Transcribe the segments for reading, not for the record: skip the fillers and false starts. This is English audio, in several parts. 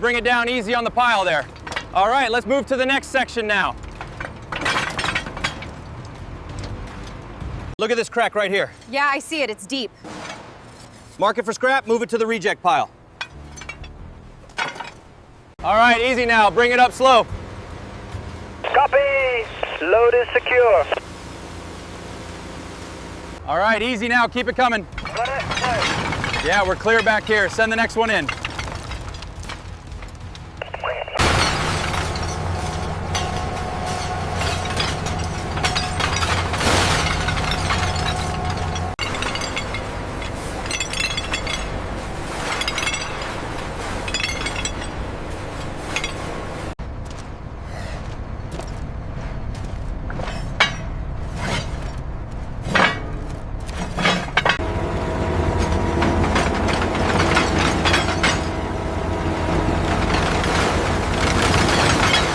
Bring it down easy on the pile there. All right, let's move to the next section now. Look at this crack right here. Yeah, I see it. It's deep. Mark it for scrap, move it to the reject pile. All right, easy now. Bring it up slow. Copy. Load is secure. All right, easy now. Keep it coming. Got it. Nice. Yeah, we're clear back here. Send the next one in.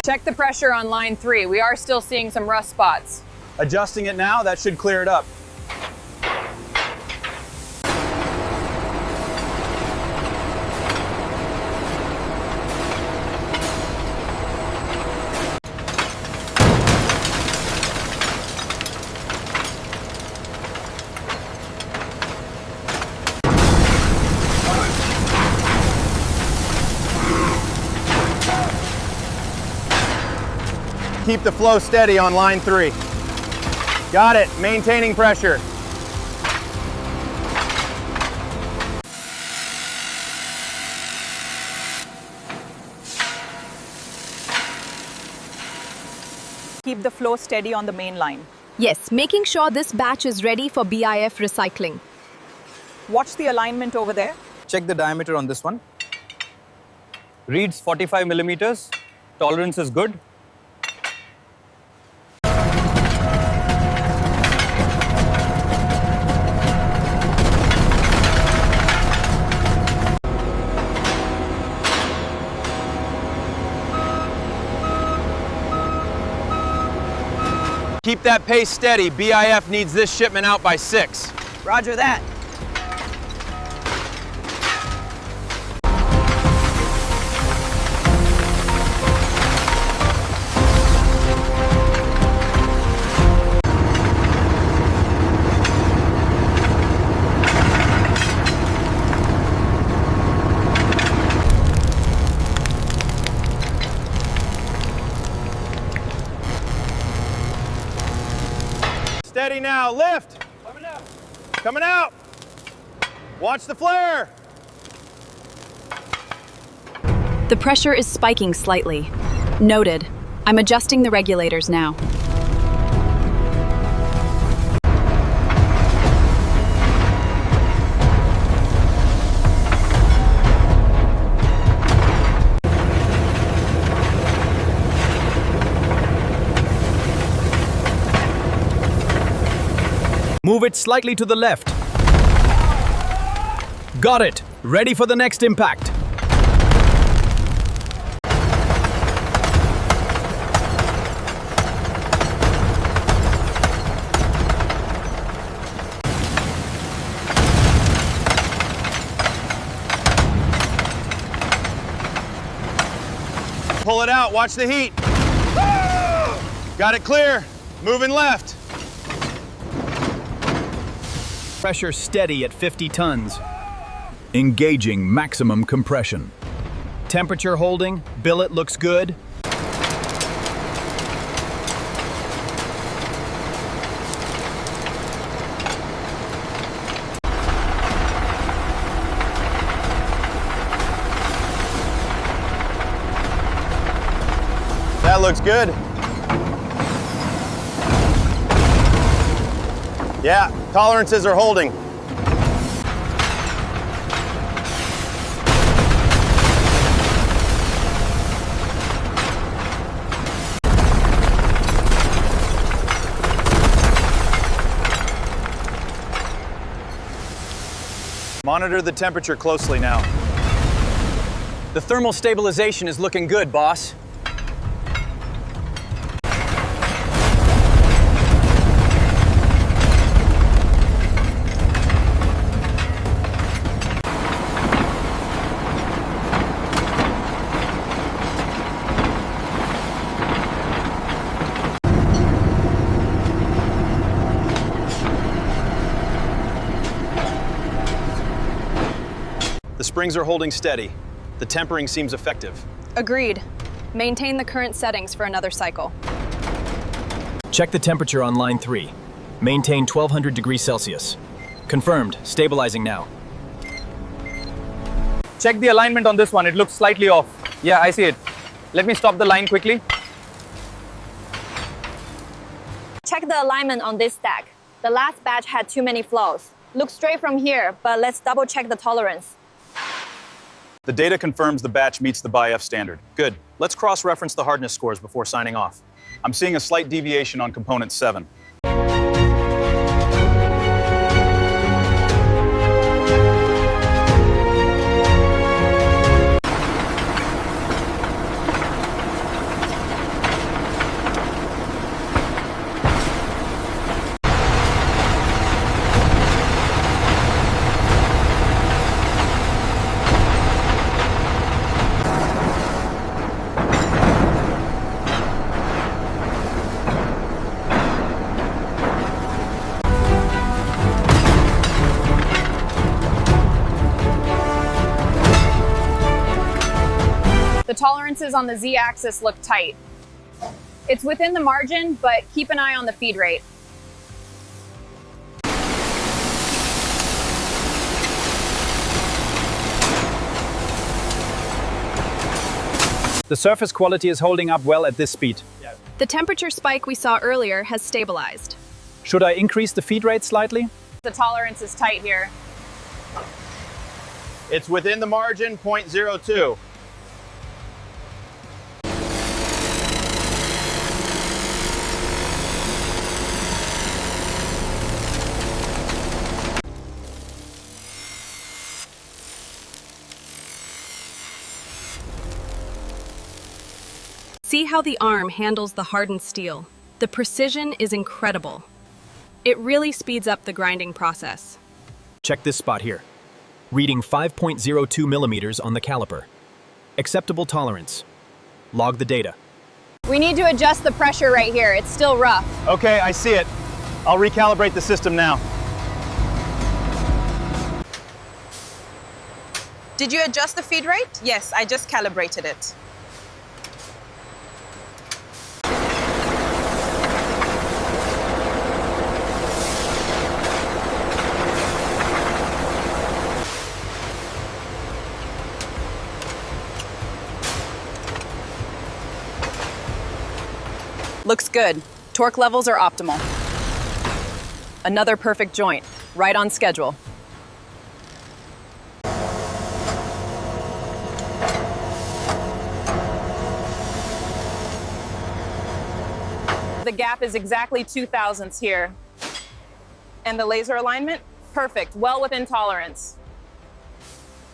Check the pressure on line 3. We are still seeing some rust spots. Adjusting it now, that should clear it up. Keep the flow steady on line 3. Got it, maintaining pressure. Keep the flow steady on the main line. Yes, making sure this batch is ready for BIF recycling. Watch the alignment over there. Check the diameter on this one. Reads 45 millimeters. Tolerance is good. Keep that pace steady. BIF needs this shipment out by 6. Roger that. Steady now, lift. Coming out. Coming out. Watch the flare. The pressure is spiking slightly. Noted. I'm adjusting the regulators now. Move it slightly to the left. Got it. Ready for the next impact. Pull it out, watch the heat. Got it clear. Moving left. Pressure steady at 50 tons. Engaging maximum compression. Temperature holding, billet looks good. That looks good. Yeah, tolerances are holding. Monitor the temperature closely now. The thermal stabilization is looking good, boss. Springs are holding steady. The tempering seems effective. Agreed. Maintain the current settings for another cycle. Check the temperature on line 3. Maintain 1200 degrees Celsius. Confirmed. Stabilizing now. Check the alignment on this one. It looks slightly off. Yeah, I see it. Let me stop the line quickly. Check the alignment on this stack. The last batch had too many flaws. Look straight from here, but let's double check the tolerance. The data confirms the batch meets the BIF standard. Good. Let's cross-reference the hardness scores before signing off. I'm seeing a slight deviation on component 7. The tolerances on the Z-axis look tight. It's within the margin, but keep an eye on the feed rate. The surface quality is holding up well at this speed. The temperature spike we saw earlier has stabilized. Should I increase the feed rate slightly? The tolerance is tight here. It's within the margin, 0.02. See how the arm handles the hardened steel. The precision is incredible. It really speeds up the grinding process. Check this spot here. Reading 5.02 millimeters on the caliper. Acceptable tolerance. Log the data. We need to adjust the pressure right here. It's still rough. Okay, I see it. I'll recalibrate the system now. Did you adjust the feed rate? Yes, I just calibrated it. Looks good. Torque levels are optimal. Another perfect joint, right on schedule. The gap is exactly 2 thousandths here. And the laser alignment? Perfect, well within tolerance.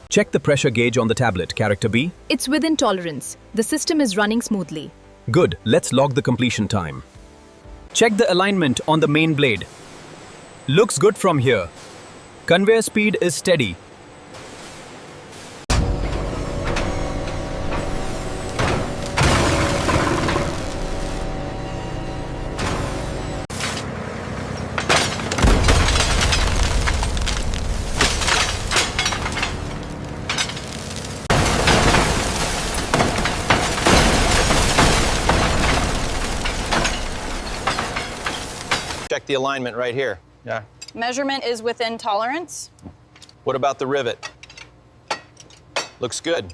Check the pressure gauge on the tablet, character B. It's within tolerance. The system is running smoothly. Good, let's log the completion time. Check the alignment on the main blade. Looks good from here. Conveyor speed is steady. Check the alignment right here. Yeah. Measurement is within tolerance. What about the rivet? Looks good.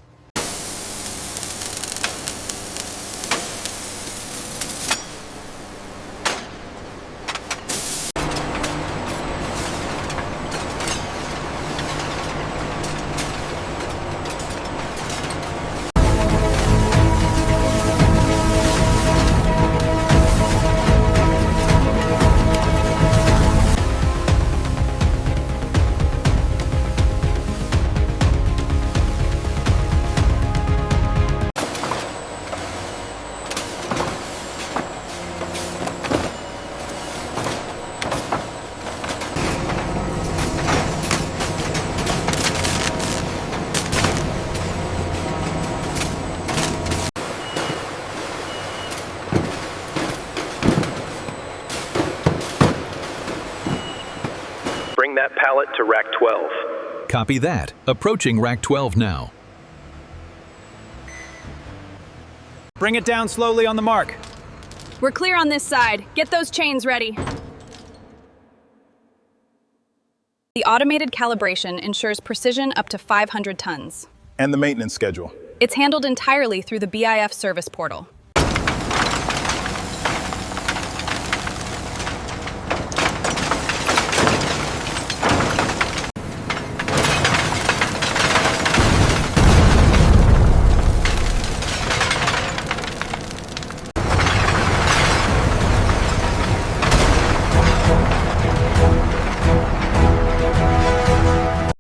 Bring that pallet to rack 12. Copy that. Approaching rack 12 now. Bring it down slowly on the mark. We're clear on this side. Get those chains ready. The automated calibration ensures precision up to 500 tons. And the maintenance schedule. It's handled entirely through the BIF service portal.